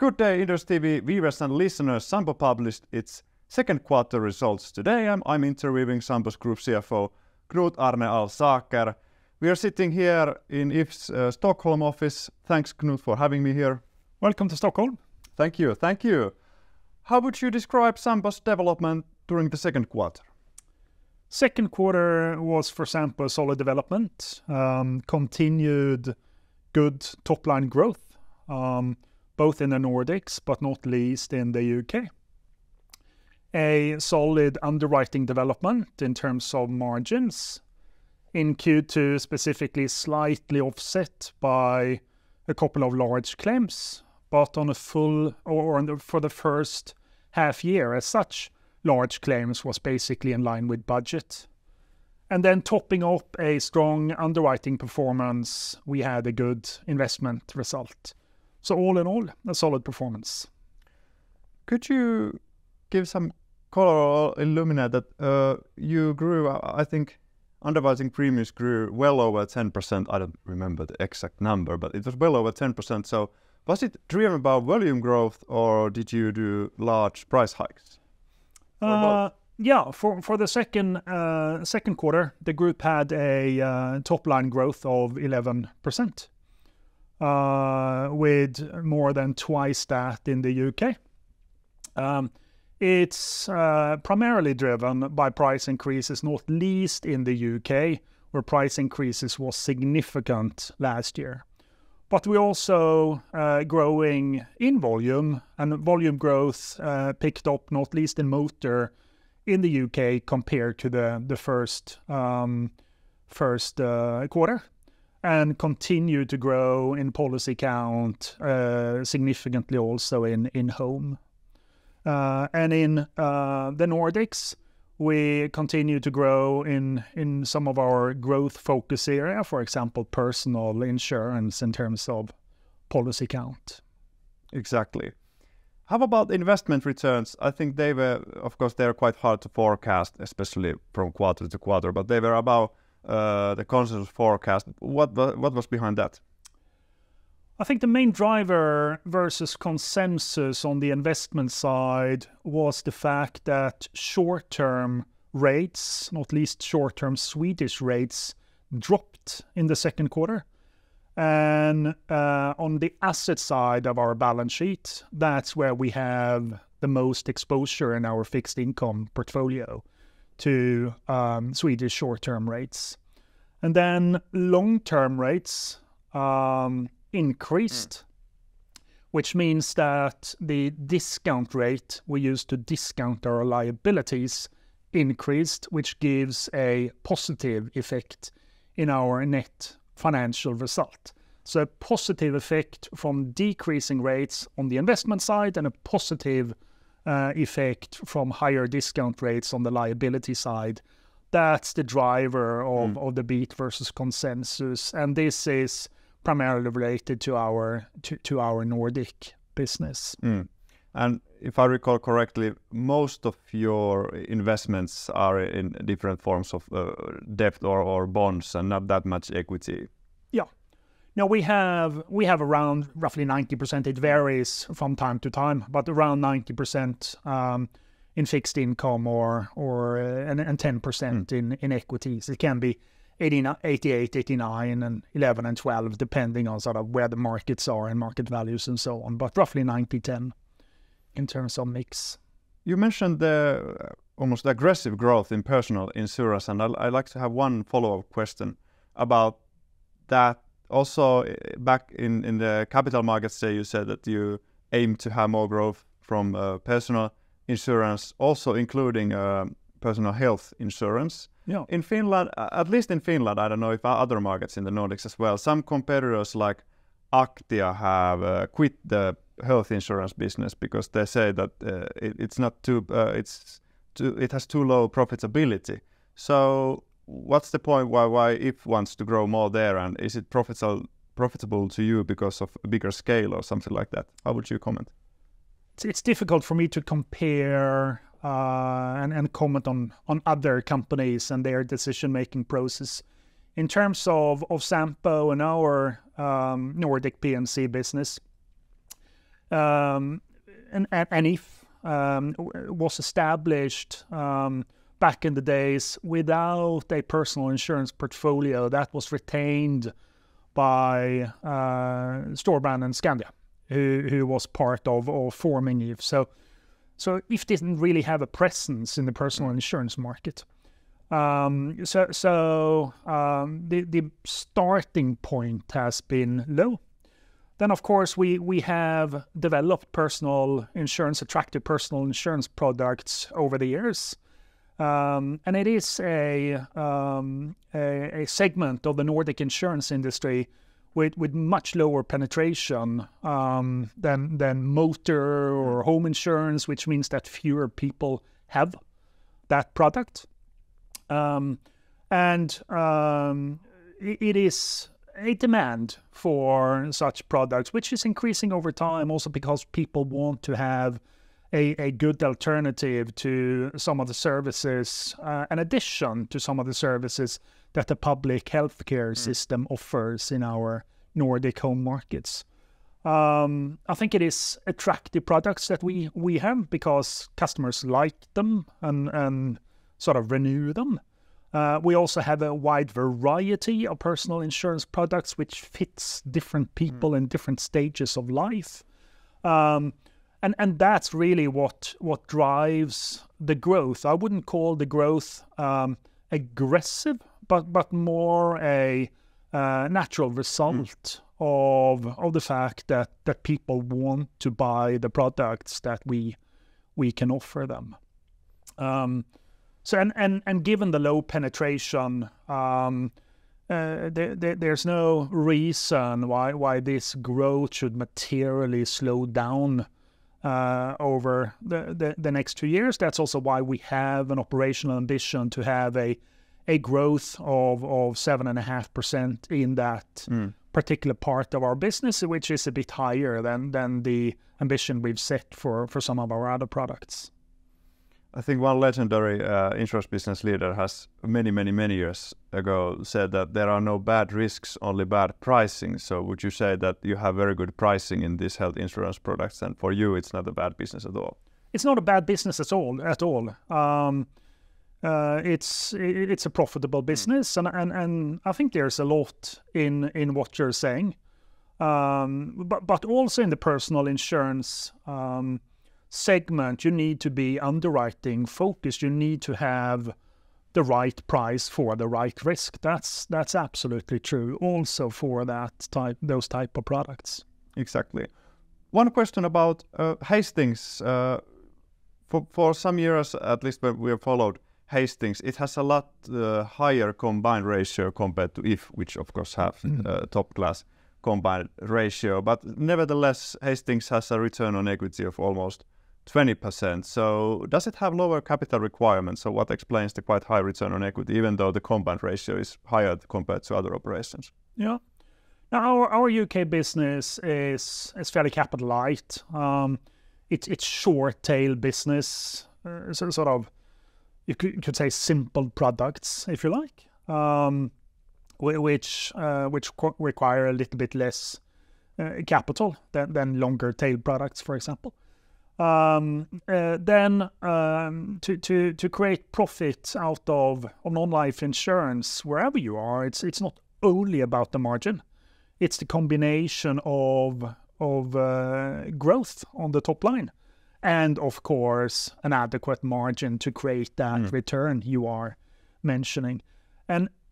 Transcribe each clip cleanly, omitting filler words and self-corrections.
Good day, inderesTV viewers and listeners. Sampo published its second quarter results today. I'm interviewing Sampo's Group CFO, Knut, Arne, Alsaker. We are sitting here in IF's Stockholm office. Thanks, Knut, for having me here. Welcome to Stockholm. Thank you, thank you. How would you describe Sampo's development during the second quarter? Second quarter was for Sampo a solid development, continued good top-line growth, both in the Nordics, but not least in the UK. A solid underwriting development in terms of margins. In Q2 specifically slightly offset by a couple of large claims, but on a for the first half year as such, large claims was basically in line with budget. And then topping up a strong underwriting performance, we had a good investment result. So all in all, a solid performance. Could you give some color or illuminate that you grew, I think, underwriting premiums grew well over 10%. I don't remember the exact number, but it was well over 10%. So was it driven by volume growth or did you do large price hikes? Yeah, for the second quarter, the group had a top-line growth of 11%, with more than twice that in the UK. It's primarily driven by price increases, not least in the UK, where price increases was significant last year. But we also growing in volume, and volume growth picked up not least in motor in the UK compared to the first quarter, and continue to grow in policy count significantly also in home. And in the Nordics, we continue to grow in some of our growth focus area, for example, personal insurance in terms of policy count. Exactly. How about investment returns? I think they were, of course, they're quite hard to forecast, especially from quarter to quarter, but they were above the consensus forecast. What was behind that? I think the main driver versus consensus on the investment side was the fact that short-term rates, not least short-term Swedish rates, dropped in the second quarter. And on the asset side of our balance sheet, that's where we have the most exposure in our fixed income portfolio to Swedish short-term rates. And then long-term rates increased, which means that the discount rate we use to discount our liabilities increased, which gives a positive effect in our net financial result. So a positive effect from decreasing rates on the investment side and a positive effect from higher discount rates on the liability side. That's the driver of the beat versus consensus. And this is primarily related to our Nordic business. And if I recall correctly, most of your investments are in different forms of debt or bonds and not that much equity. Yeah. Now we have around roughly 90%. It varies from time to time, but around 90% in fixed income and 10% in equities. It can be 88, 89, and 11 and 12, depending on sort of where the markets are and market values and so on, but roughly 90-10 in terms of mix. You mentioned the almost aggressive growth in personal insurance, and I'd like to have one follow-up question about that. Also, back in the capital markets day, you said that you aim to have more growth from personal insurance, also including personal health insurance. Yeah. In Finland, at least in Finland, I don't know if other markets in the Nordics as well, some competitors like Aktia have quit the health insurance business because they say that it has too low profitability. So what's the point why If wants to grow more there, and is it profitable to you because of a bigger scale or something like that? How would you comment? It's difficult for me to compare and comment on other companies and their decision-making process. In terms of Sampo and our Nordic P&C business, and if was established back in the days without a personal insurance portfolio that was retained by Storebrand and Scandia, who was part of forming If. So If didn't really have a presence in the personal insurance market. The starting point has been low. Then, of course, we have developed attractive personal insurance products over the years. And it is a segment of the Nordic insurance industry with much lower penetration than motor or home insurance, which means that fewer people have that product. It is a demand for such products, which is increasing over time, also because people want to have a good alternative to some of the services, in addition to some of the services that the public healthcare system offers in our Nordic home markets. I think it is attractive products that we have because customers like them and sort of renew them. We also have a wide variety of personal insurance products which fits different people in different stages of life. And that's really what drives the growth. I wouldn't call the growth aggressive, but more a natural result of the fact that people want to buy the products that we can offer them. And given the low penetration, there's no reason why this growth should materially slow down over the next 2 years. That's also why we have an operational ambition to have a growth of 7.5% in that particular part of our business, which is a bit higher than the ambition we've set for some of our other products. I think one legendary insurance business leader has many years ago said that there are no bad risks, only bad pricing. So would you say that you have very good pricing in these health insurance products, and for you it's not a bad business at all? It's not a bad business at all. It's a profitable business, and I think there's a lot in what you're saying. But also in the personal insurance segment, you need to be underwriting focused. You need to have the right price for the right risk. That's absolutely true. Also for those type of products. Exactly. One question about Hastings. For some years, at least when we have followed Hastings, it has a lot higher combined ratio compared to If, which of course have top class combined ratio. But nevertheless, Hastings has a return on equity of almost 20%. So does it have lower capital requirements? So what explains the quite high return on equity, even though the combined ratio is higher compared to other operations? Yeah. Now our UK business is fairly capital light. It's short tail business, sort of you could say simple products, if you like, which require a little bit less capital than longer tail products, for example. Then to create profit out of non-life insurance wherever you are, it's not only about the margin. It's the combination of growth on the top line, and of course an adequate margin to create that return you are mentioning.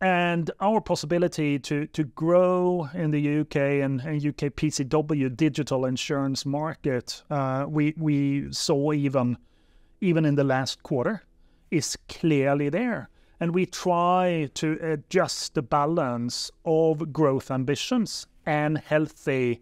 And our possibility to grow in the UK and UK PCW digital insurance market, we saw even in the last quarter, is clearly there. And we try to adjust the balance of growth ambitions and healthy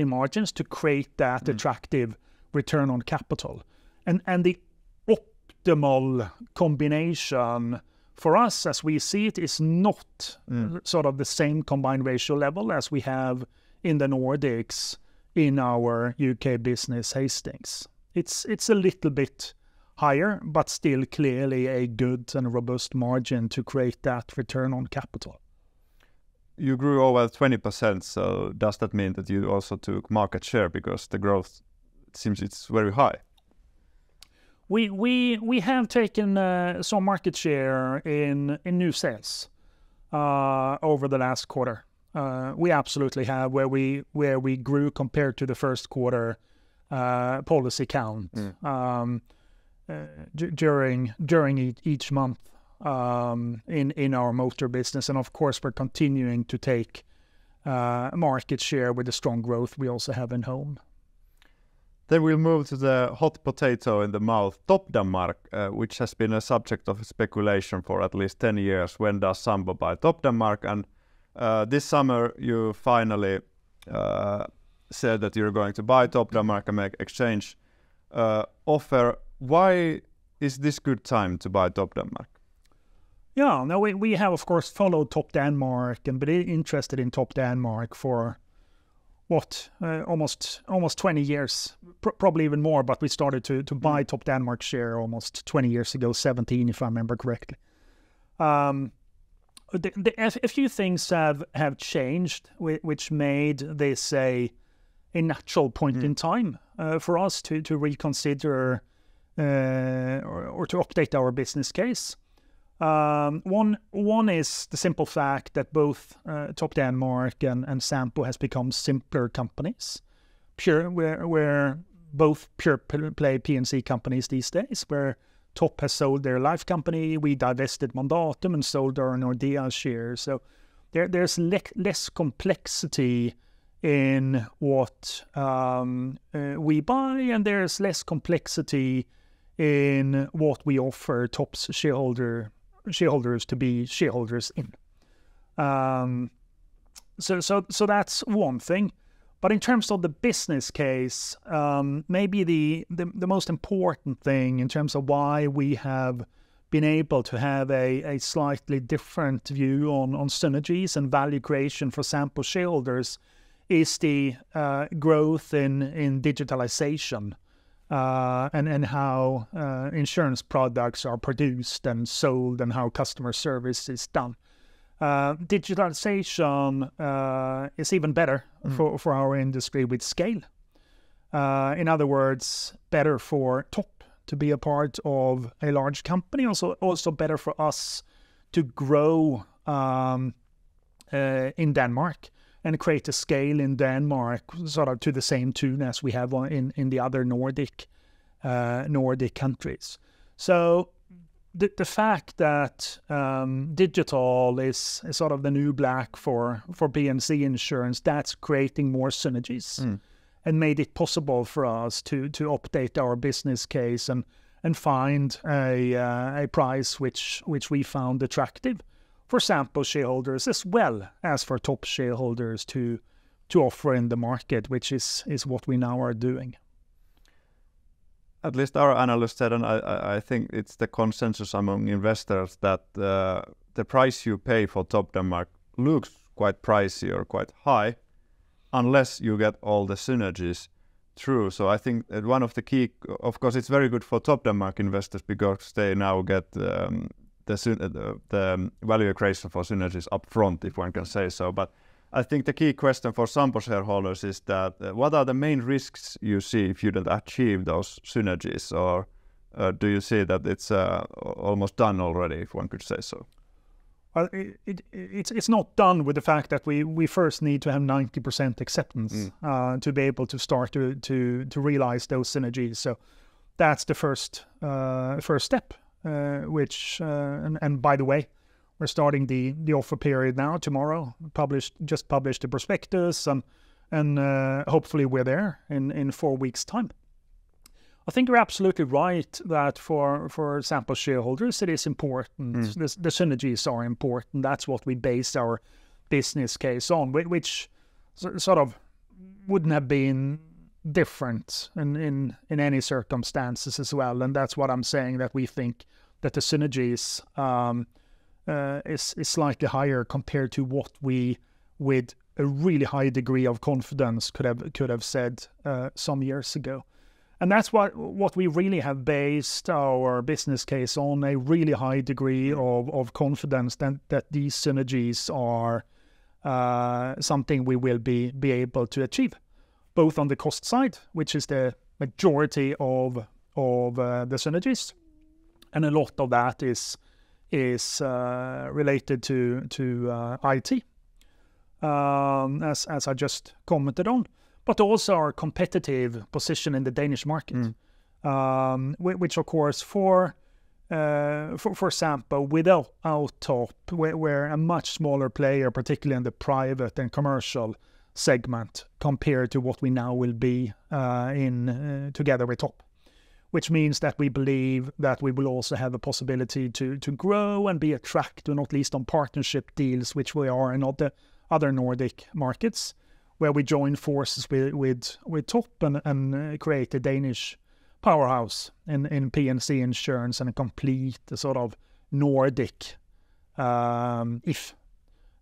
margins to create that attractive return on capital. And the optimal combination for us, as we see it, is not sort of the same combined ratio level as we have in the Nordics in our UK business Hastings. It's a little bit higher, but still clearly a good and robust margin to create that return on capital. you grew over 20%, so does that mean that you also took market share because the growth seems it's very high? We have taken some market share in new sales over the last quarter. We absolutely have, where we grew compared to the first quarter policy count during each month in our motor business, and of course we're continuing to take market share with the strong growth we also have in home. Then we'll move to the hot potato in the mouth, Topdanmark, which has been a subject of speculation for at least 10 years. When does Sampo buy Topdanmark? And this summer you finally said that you're going to buy Topdanmark and make exchange offer. Why is this good time to buy Topdanmark? Yeah, no, we have of course followed Topdanmark and been interested in Topdanmark for almost 20 years, probably even more, but we started to buy Topdanmark share almost 20 years ago, 17 if I remember correctly. A few things have changed, which made this a natural point in time for us to reconsider or to update our business case. One is the simple fact that both Topdanmark and Sampo has become simpler companies, where both pure play P&C companies these days, where Top has sold their life company, we divested Mandatum and sold our Nordea shares. So there's less complexity in what we buy, and there's less complexity in what we offer Top's shareholders to be shareholders in. So that's one thing. But in terms of the business case, maybe the most important thing in terms of why we have been able to have a slightly different view on synergies and value creation for Sampo shareholders is the growth in digitalization and how insurance products are produced and sold and how customer service is done. Digitalization is even better for our industry with scale. In other words, better for Top to be a part of a large company, also better for us to grow in Denmark and create a scale in Denmark sort of to the same tune as we have in the other Nordic countries. So the fact that digital is sort of the new black for P&C insurance, that's creating more synergies and made it possible for us to update our business case and find a price which we found attractive for Sampo shareholders as well as for Top shareholders to offer in the market, which is what we now are doing. At least our analyst said, and I think it's the consensus among investors, that the price you pay for Topdanmark looks quite pricey or quite high unless you get all the synergies through. So I think that one of the key, of course, it's very good for Topdanmark investors because they now get the value creation for synergies up front, if one can say so. But I think the key question for Sampo shareholders is that what are the main risks you see if you don't achieve those synergies, or do you see that it's almost done already, if one could say so? Well, it's not done with the fact that we first need to have 90% acceptance to be able to start to realize those synergies. So that's the first step, which and by the way, we're starting the offer period now. Tomorrow, just published the prospectus, and hopefully we're there in 4 weeks' time. I think you're absolutely right that for Sampo shareholders it is important. The synergies are important. That's what we base our business case on, which sort of wouldn't have been different in any circumstances as well. And that's what I'm saying, that we think that the synergies is slightly higher compared to what we, with a really high degree of confidence, could have said some years ago. And that's what we really have based our business case on, a really high degree of confidence that these synergies are something we will be able to achieve, both on the cost side, which is the majority of the synergies, and a lot of that is related to IT, as I just commented on, but also our competitive position in the Danish market, which of course for Sampo, without Top, we're a much smaller player, particularly in the private and commercial segment, compared to what we now will be together with Top, which means that we believe that we will also have a possibility to grow and be attractive, not least on partnership deals, which we are in other Nordic markets, where we join forces with Top and create a Danish powerhouse in P&C insurance and a complete sort of Nordic If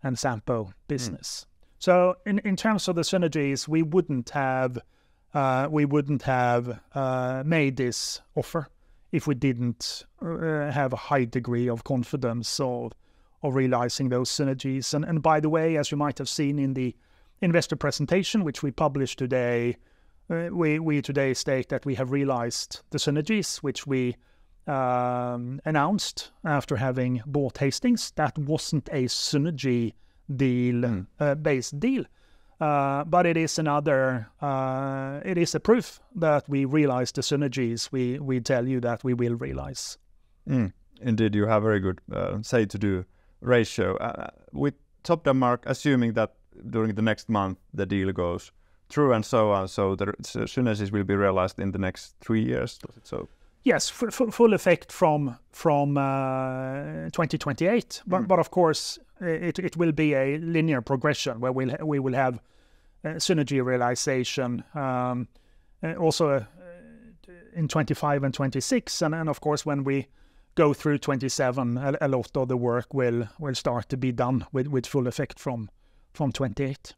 and Sampo business. So in terms of the synergies, we wouldn't have made this offer if we didn't have a high degree of confidence of realizing those synergies. And by the way, as you might have seen in the investor presentation, which we published today, we today state that we have realized the synergies, which we announced after having bought Hastings. That wasn't a synergy deal, based deal, but it is it is a proof that we realize the synergies we tell you that we will realize. Indeed, you have very good say to do ratio. With Topdanmark, assuming that during the next month the deal goes through and so on, so the synergies will be realized in the next 3 years. So yes, full effect from 2028. But of course, it will be a linear progression where we will have synergy realization also in 25 and 26, and of course when we go through 27, a lot of the work will start to be done with full effect from 28.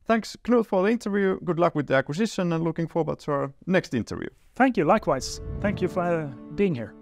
Thanks, Knut, for the interview. Good luck with the acquisition and looking forward to our next interview. Thank you. Likewise. Thank you for being here.